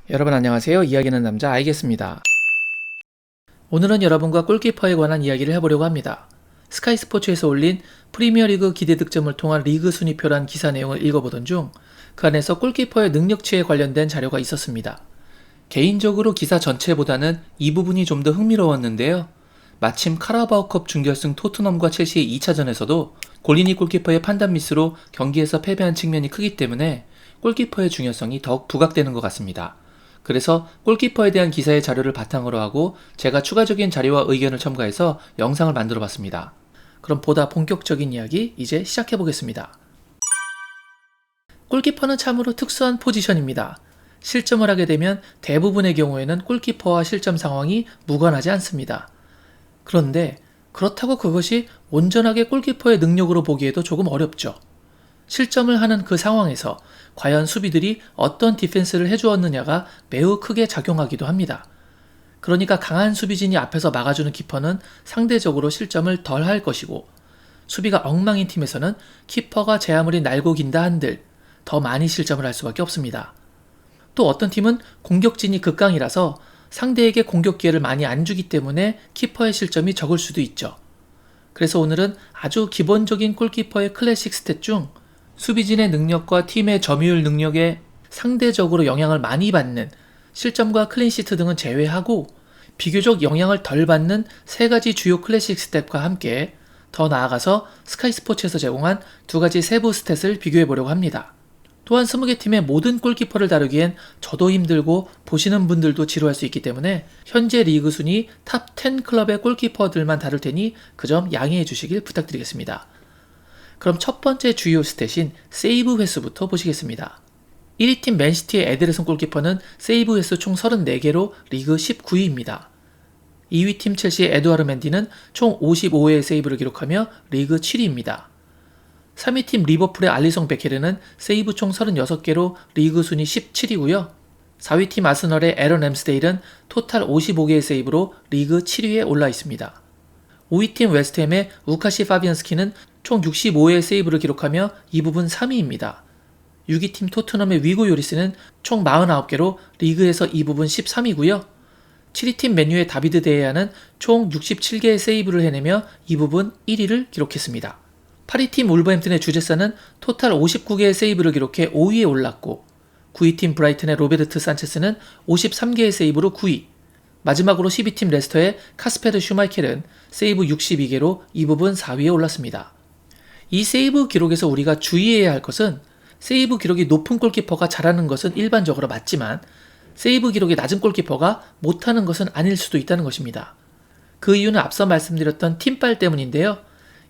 여러분 안녕하세요. 이야기하는 남자 알겠습니다. 오늘은 여러분과 골키퍼에 관한 이야기를 해보려고 합니다. 스카이스포츠에서 올린 프리미어리그 기대 득점을 통한 리그 순위표란 기사 내용을 읽어보던 중 그 안에서 골키퍼의 능력치에 관련된 자료가 있었습니다. 개인적으로 기사 전체보다는 이 부분이 좀 더 흥미로웠는데요. 마침 카라바오컵 준결승 토트넘과 첼시의 2차전에서도 골리니 골키퍼의 판단 미스로 경기에서 패배한 측면이 크기 때문에 골키퍼의 중요성이 더욱 부각되는 것 같습니다. 그래서 골키퍼에 대한 기사의 자료를 바탕으로 하고 제가 추가적인 자료와 의견을 첨가해서 영상을 만들어 봤습니다. 그럼 보다 본격적인 이야기 이제 시작해 보겠습니다. 골키퍼는 참으로 특수한 포지션입니다. 실점을 하게 되면 대부분의 경우에는 골키퍼와 실점 상황이 무관하지 않습니다. 그런데 그렇다고 그것이 온전하게 골키퍼의 능력으로 보기에도 조금 어렵죠. 실점을 하는 그 상황에서 과연 수비들이 어떤 디펜스를 해주었느냐가 매우 크게 작용하기도 합니다. 그러니까 강한 수비진이 앞에서 막아주는 키퍼는 상대적으로 실점을 덜 할 것이고, 수비가 엉망인 팀에서는 키퍼가 제 아무리 날고 긴다 한들 더 많이 실점을 할 수밖에 없습니다. 또 어떤 팀은 공격진이 극강이라서 상대에게 공격 기회를 많이 안 주기 때문에 키퍼의 실점이 적을 수도 있죠. 그래서 오늘은 아주 기본적인 골키퍼의 클래식 스탯 중 수비진의 능력과 팀의 점유율 능력에 상대적으로 영향을 많이 받는 실점과 클린시트 등은 제외하고 비교적 영향을 덜 받는 세 가지 주요 클래식 스탯과 함께 더 나아가서 스카이스포츠에서 제공한 두 가지 세부 스탯을 비교해 보려고 합니다. 또한 20개 팀의 모든 골키퍼를 다루기엔 저도 힘들고 보시는 분들도 지루할 수 있기 때문에 현재 리그 순위 탑 10 클럽의 골키퍼들만 다룰 테니 그 점 양해해 주시길 부탁드리겠습니다. 그럼 첫 번째 주요 스탯인 세이브 횟수부터 보시겠습니다. 1위 팀 맨시티의 에데르손 골키퍼는 세이브 횟수 총 34개로 리그 19위입니다. 2위 팀 첼시의 에두아르 맨디는 총 55회의 세이브를 기록하며 리그 7위입니다. 3위 팀 리버풀의 알리송 베케르는 세이브 총 36개로 리그 순위 17위고요. 4위 팀 아스널의 에런 램스데일은 토탈 55개의 세이브로 리그 7위에 올라 있습니다. 5위 팀 웨스트햄의 우카시 파비안스키는 총 65회의 세이브를 기록하며 이 부분 3위입니다. 6위 팀 토트넘의 위고 요리스는 총 49개로 리그에서 이 부분 13위고요. 7위 팀 맨유의 다비드 데헤아는 총 67개의 세이브를 해내며 이 부분 1위를 기록했습니다. 8위 팀 울버햄튼의 주제사는 토탈 59개의 세이브를 기록해 5위에 올랐고, 9위 팀 브라이튼의 로베르트 산체스는 53개의 세이브로 9위, 마지막으로 10위 팀 레스터의 카스페르 슈마이켈은 세이브 62개로 이 부분 4위에 올랐습니다. 이 세이브 기록에서 우리가 주의해야 할 것은 세이브 기록이 높은 골키퍼가 잘하는 것은 일반적으로 맞지만 세이브 기록이 낮은 골키퍼가 못하는 것은 아닐 수도 있다는 것입니다. 그 이유는 앞서 말씀드렸던 팀빨 때문인데요.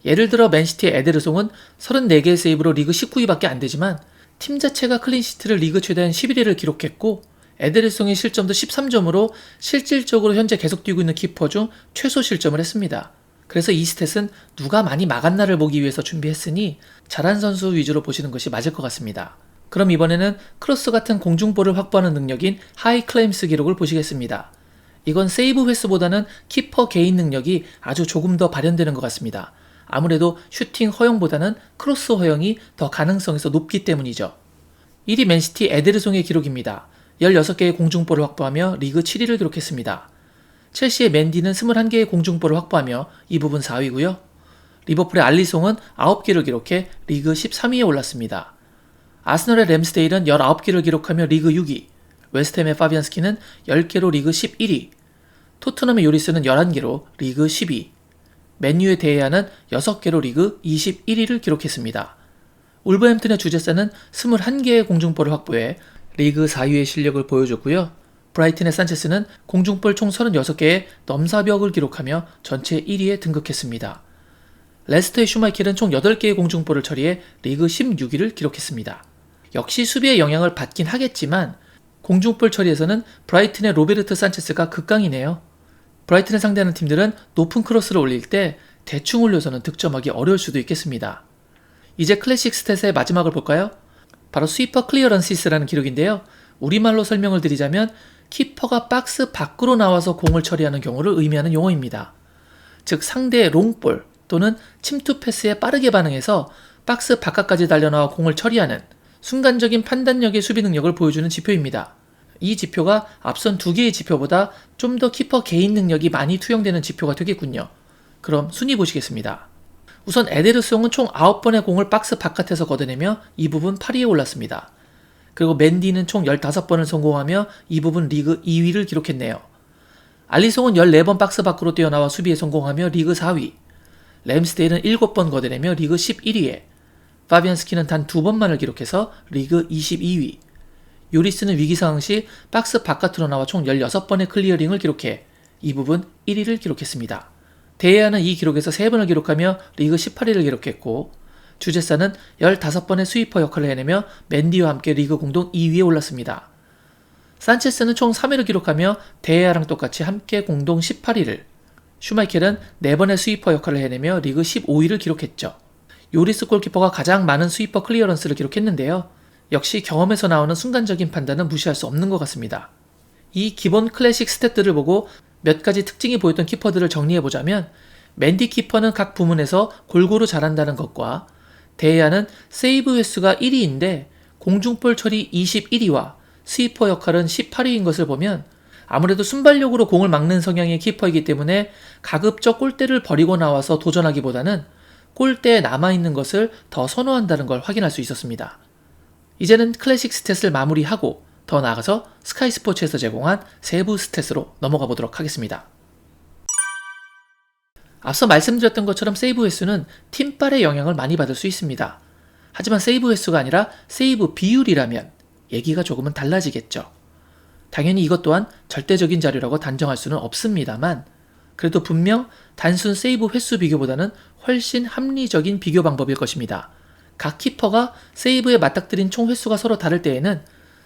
예를 들어 맨시티의 에데르송은 34개의 세이브로 리그 19위밖에 안 되지만 팀 자체가 클린시트를 리그 최다인 11위를 기록했고, 에데르송의 실점도 13점으로 실질적으로 현재 계속 뛰고 있는 키퍼 중 최소 실점을 했습니다. 그래서 이 스탯은 누가 많이 막았나를 보기 위해서 준비했으니 잘한 선수 위주로 보시는 것이 맞을 것 같습니다. 그럼 이번에는 크로스 같은 공중볼을 확보하는 능력인 하이 클레임스 기록을 보시겠습니다. 이건 세이브 횟수보다는 키퍼 개인 능력이 아주 조금 더 발현되는 것 같습니다. 아무래도 슈팅 허용보다는 크로스 허용이 더 가능성에서 높기 때문이죠. 1위 맨시티 에데르송의 기록입니다. 16개의 공중볼을 확보하며 리그 7위를 기록했습니다. 첼시의 맨디는 21개의 공중볼을 확보하며 이 부분 4위고요. 리버풀의 알리송은 9개를 기록해 리그 13위에 올랐습니다. 아스널의 램스데일은 19개를 기록하며 리그 6위, 웨스트햄의 파비안스키는 10개로 리그 11위, 토트넘의 요리스는 11개로 리그 10위, 맨유의 데헤아는 6개로 리그 21위를 기록했습니다. 울버햄튼의 주제사는 21개의 공중볼을 확보해 리그 4위의 실력을 보여줬고요. 브라이튼의 산체스는 공중볼 총 36개의 넘사벽을 기록하며 전체 1위에 등극했습니다. 레스터의 슈마이켈은 총 8개의 공중볼을 처리해 리그 16위를 기록했습니다. 역시 수비의 영향을 받긴 하겠지만 공중볼 처리에서는 브라이튼의 로베르트 산체스가 극강이네요. 브라이튼을 상대하는 팀들은 높은 크로스를 올릴 때 대충 올려서는 득점하기 어려울 수도 있겠습니다. 이제 클래식 스탯의 마지막을 볼까요? 바로 스위퍼 클리어런시스라는 기록인데요. 우리말로 설명을 드리자면 키퍼가 박스 밖으로 나와서 공을 처리하는 경우를 의미하는 용어입니다. 즉 상대의 롱볼 또는 침투 패스에 빠르게 반응해서 박스 바깥까지 달려나와 공을 처리하는 순간적인 판단력의 수비 능력을 보여주는 지표입니다. 이 지표가 앞선 두 개의 지표보다 좀 더 키퍼 개인 능력이 많이 투영되는 지표가 되겠군요. 그럼 순위 보시겠습니다. 우선 에데르송은 총 9번의 공을 박스 바깥에서 걷어내며 이 부분 8위에 올랐습니다. 그리고 맨디는 총 15번을 성공하며 이 부분 리그 2위를 기록했네요. 알리송은 14번 박스 밖으로 뛰어나와 수비에 성공하며 리그 4위, 램스데일은 7번 걷어내며 리그 11위에, 파비안스키는 단 2번만을 기록해서 리그 22위, 요리스는 위기상황 시 박스 바깥으로 나와 총 16번의 클리어링을 기록해 이 부분 1위를 기록했습니다. 데헤아는 이 기록에서 3번을 기록하며 리그 18위를 기록했고, 주제사는 15번의 스위퍼 역할을 해내며 맨디와 함께 리그 공동 2위에 올랐습니다. 산체스는 총 3위를 기록하며 데헤아랑 똑같이 함께 공동 18위를, 슈마이켈은 4번의 스위퍼 역할을 해내며 리그 15위를 기록했죠. 요리스 골키퍼가 가장 많은 스위퍼 클리어런스를 기록했는데요. 역시 경험에서 나오는 순간적인 판단은 무시할 수 없는 것 같습니다. 이 기본 클래식 스탯들을 보고 몇 가지 특징이 보였던 키퍼들을 정리해보자면, 맨디 키퍼는 각 부문에서 골고루 잘한다는 것과, 데헤아는 세이브 횟수가 1위인데 공중볼 처리 21위와 스위퍼 역할은 18위인 것을 보면 아무래도 순발력으로 공을 막는 성향의 키퍼이기 때문에 가급적 골대를 버리고 나와서 도전하기보다는 골대에 남아있는 것을 더 선호한다는 걸 확인할 수 있었습니다. 이제는 클래식 스탯을 마무리하고 더 나아가서 스카이 스포츠에서 제공한 세부 스탯으로 넘어가 보도록 하겠습니다. 앞서 말씀드렸던 것처럼 세이브 횟수는 팀빨의 영향을 많이 받을 수 있습니다. 하지만 세이브 횟수가 아니라 세이브 비율이라면 얘기가 조금은 달라지겠죠. 당연히 이것 또한 절대적인 자료라고 단정할 수는 없습니다만, 그래도 분명 단순 세이브 횟수 비교보다는 훨씬 합리적인 비교 방법일 것입니다. 각 키퍼가 세이브에 맞닥뜨린 총 횟수가 서로 다를 때에는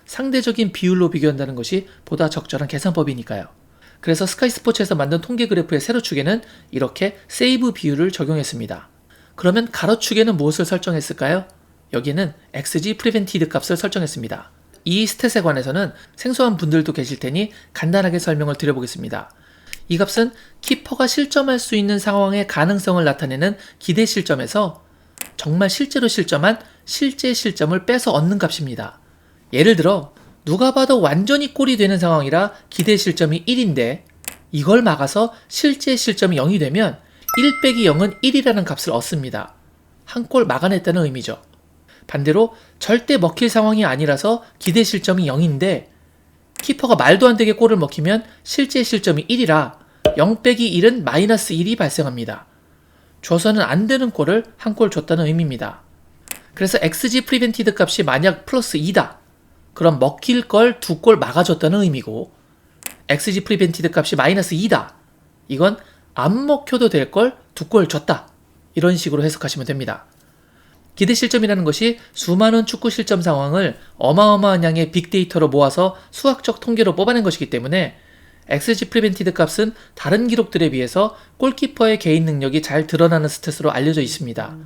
상대적인 비율로 비교한다는 것이 보다 적절한 계산법이니까요. 그래서 스카이 스포츠에서 만든 통계 그래프의 세로축에는 이렇게 세이브 비율을 적용했습니다. 그러면 가로축에는 무엇을 설정했을까요? 여기는 XG 프리벤티드 값을 설정했습니다. 이 스탯에 관해서는 생소한 분들도 계실 테니 간단하게 설명을 드려보겠습니다. 이 값은 키퍼가 실점할 수 있는 상황의 가능성을 나타내는 기대 실점에서 정말 실제로 실점한 실제 실점을 빼서 얻는 값입니다. 예를 들어 누가 봐도 완전히 골이 되는 상황이라 기대 실점이 1인데 이걸 막아서 실제 실점이 0이 되면 1 빼기 0은 1이라는 값을 얻습니다. 한 골 막아냈다는 의미죠. 반대로 절대 먹힐 상황이 아니라서 기대 실점이 0인데 키퍼가 말도 안 되게 골을 먹히면 실제 실점이 1이라 0 빼기 1은 마이너스 1이 발생합니다. 줘서는 안 되는 골을 한 골 줬다는 의미입니다. 그래서 XG 프리벤티드 값이 만약 플러스 2다. 그럼 먹힐 걸 2골 막아줬다는 의미고, XG 프리벤티드 값이 마이너스 2다. 이건 안 먹혀도 될 걸 2골 줬다. 이런 식으로 해석하시면 됩니다. 기대 실점이라는 것이 수많은 축구 실점 상황을 어마어마한 양의 빅데이터로 모아서 수학적 통계로 뽑아낸 것이기 때문에 XG 프리벤티드 값은 다른 기록들에 비해서 골키퍼의 개인 능력이 잘 드러나는 스탯으로 알려져 있습니다.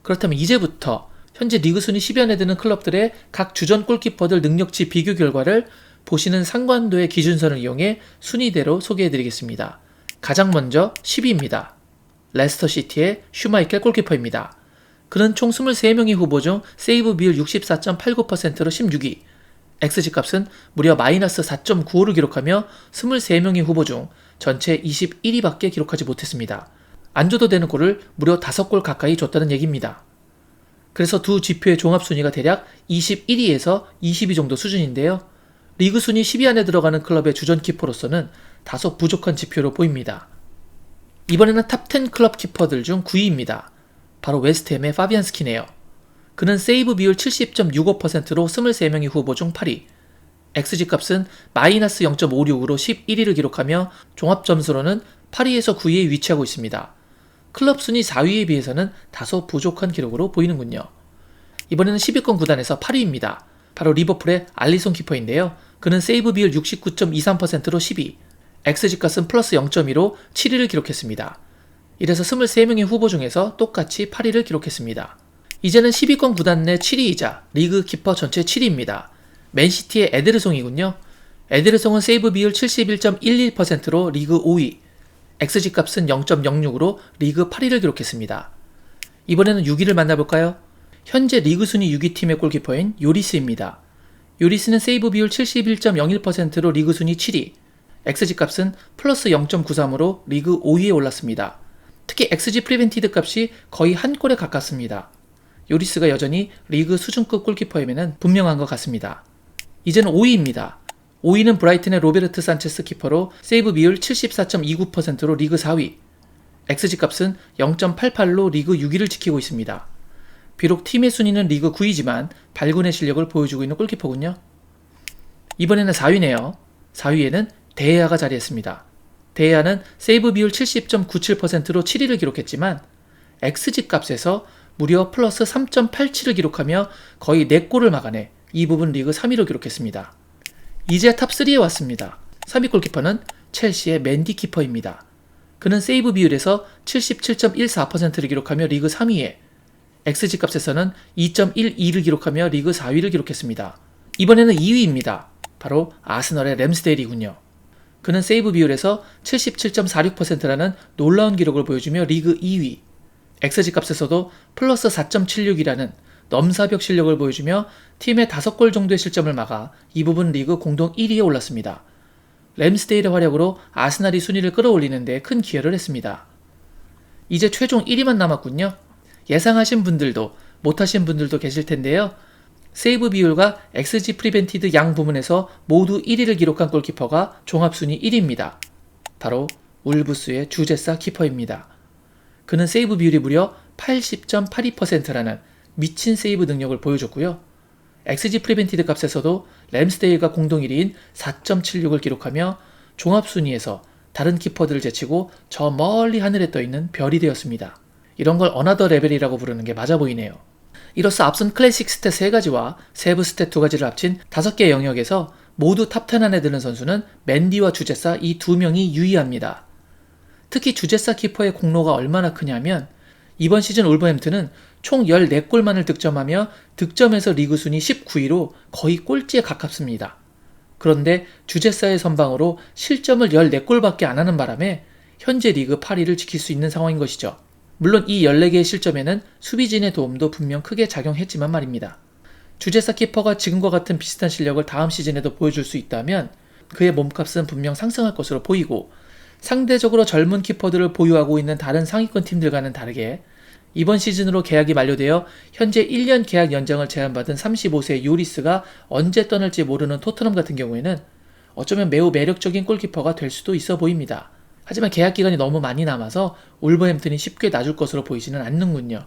그렇다면 이제부터 현재 리그 순위 10위 안에 드는 클럽들의 각 주전 골키퍼들 능력치 비교 결과를 보시는 상관도의 기준선을 이용해 순위대로 소개해드리겠습니다. 가장 먼저 10위입니다. 레스터시티의 슈마이켈 골키퍼입니다. 그는 총 23명의 후보 중 세이브 비율 64.89%로 16위, XG값은 무려 마이너스 4.95를 기록하며 23명의 후보 중 전체 21위밖에 기록하지 못했습니다. 안 줘도 되는 골을 무려 5골 가까이 줬다는 얘기입니다. 그래서 두 지표의 종합순위가 대략 21위에서 20위 정도 수준인데요. 리그 순위 10위 안에 들어가는 클럽의 주전 키퍼로서는 다소 부족한 지표로 보입니다. 이번에는 탑10 클럽 키퍼들 중 9위입니다. 바로 웨스트햄의 파비안스키네요. 그는 세이브 비율 70.65%로 23명의 후보 중 8위, XG값은 마이너스 0.56으로 11위를 기록하며 종합점수로는 8위에서 9위에 위치하고 있습니다. 클럽 순위 4위에 비해서는 다소 부족한 기록으로 보이는군요. 이번에는 10위권 구단에서 8위입니다. 바로 리버풀의 알리송 키퍼인데요. 그는 세이브 비율 69.23%로 10위, XG값은 플러스 0.2로 7위를 기록했습니다. 이래서 23명의 후보 중에서 똑같이 8위를 기록했습니다. 이제는 10위권 구단 내 7위이자 리그 키퍼 전체 7위입니다. 맨시티의 에데르송이군요. 에데르송은 세이브 비율 71.11%로 리그 5위, XG값은 0.06으로 리그 8위를 기록했습니다. 이번에는 6위를 만나볼까요? 현재 리그 순위 6위 팀의 골키퍼인 요리스입니다. 요리스는 세이브 비율 71.01%로 리그 순위 7위, XG 값은 플러스 0.93으로 리그 5위에 올랐습니다. 특히 XG 프리벤티드 값이 거의 한 골에 가깝습니다. 요리스가 여전히 리그 수준급 골키퍼임에는 분명한 것 같습니다. 이제는 5위입니다. 5위는 브라이튼의 로베르트 산체스 키퍼로 세이브 비율 74.29%로 리그 4위, XG 값은 0.88로 리그 6위를 지키고 있습니다. 비록 팀의 순위는 리그 9위지만 발군의 실력을 보여주고 있는 골키퍼군요. 이번에는 4위네요. 4위에는 데헤아가 자리했습니다. 데헤아는 세이브 비율 70.97%로 7위를 기록했지만 XG 값에서 무려 플러스 3.87을 기록하며 거의 4골을 막아내 이 부분 리그 3위로 기록했습니다. 이제 탑3에 왔습니다. 3위 골키퍼는 첼시의 맨디 키퍼입니다. 그는 세이브 비율에서 77.14%를 기록하며 리그 3위에, XG 값에서는 2.12를 기록하며 리그 4위를 기록했습니다. 이번에는 2위입니다. 바로 아스널의 램스데일이군요. 그는 세이브 비율에서 77.46%라는 놀라운 기록을 보여주며 리그 2위, XG 값에서도 플러스 4.76이라는 넘사벽 실력을 보여주며 팀의 5골 정도의 실점을 막아 이 부분 리그 공동 1위에 올랐습니다. 램스데일의 활약으로 아스날이 순위를 끌어올리는 데 큰 기여를 했습니다. 이제 최종 1위만 남았군요. 예상하신 분들도 못하신 분들도 계실 텐데요. 세이브 비율과 XG 프리벤티드 양 부문에서 모두 1위를 기록한 골키퍼가 종합순위 1위입니다. 바로 울브스의 주제사 키퍼입니다. 그는 세이브 비율이 무려 80.82%라는 미친 세이브 능력을 보여줬고요. XG 프리벤티드 값에서도 램스데일과 공동 1위인 4.76을 기록하며 종합순위에서 다른 키퍼들을 제치고 저 멀리 하늘에 떠있는 별이 되었습니다. 이런 걸 어나더 레벨이라고 부르는 게 맞아 보이네요. 이로써 앞선 클래식 스탯 3가지와 세부 스탯 2가지를 합친 5개의 영역에서 모두 탑10 안에 드는 선수는 맨디와 주제사 이 2명이 유의합니다. 특히 주제사 키퍼의 공로가 얼마나 크냐면 이번 시즌 울버햄튼은 총 14골만을 득점하며 득점에서 리그 순위 19위로 거의 꼴찌에 가깝습니다. 그런데 주제사의 선방으로 실점을 14골밖에 안 하는 바람에 현재 리그 8위를 지킬 수 있는 상황인 것이죠. 물론 이 14개의 실점에는 수비진의 도움도 분명 크게 작용했지만 말입니다. 주제사 키퍼가 지금과 같은 비슷한 실력을 다음 시즌에도 보여줄 수 있다면 그의 몸값은 분명 상승할 것으로 보이고, 상대적으로 젊은 키퍼들을 보유하고 있는 다른 상위권 팀들과는 다르게 이번 시즌으로 계약이 만료되어 현재 1년 계약 연장을 제안받은 35세 요리스가 언제 떠날지 모르는 토트넘 같은 경우에는 어쩌면 매우 매력적인 골키퍼가 될 수도 있어 보입니다. 하지만 계약 기간이 너무 많이 남아서 울버햄튼이 쉽게 놔줄 것으로 보이지는 않는군요.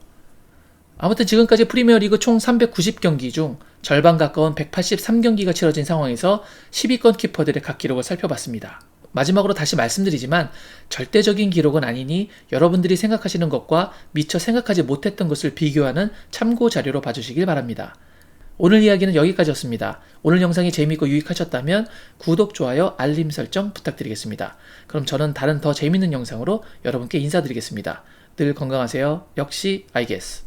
아무튼 지금까지 프리미어리그 총 390경기 중 절반 가까운 183경기가 치러진 상황에서 10위권 키퍼들의 각 기록을 살펴봤습니다. 마지막으로 다시 말씀드리지만 절대적인 기록은 아니니 여러분들이 생각하시는 것과 미처 생각하지 못했던 것을 비교하는 참고 자료로 봐주시길 바랍니다. 오늘 이야기는 여기까지였습니다. 오늘 영상이 재미있고 유익하셨다면 구독, 좋아요, 알림 설정 부탁드리겠습니다. 그럼 저는 다른 더 재미있는 영상으로 여러분께 인사드리겠습니다. 늘 건강하세요. 역시 I guess.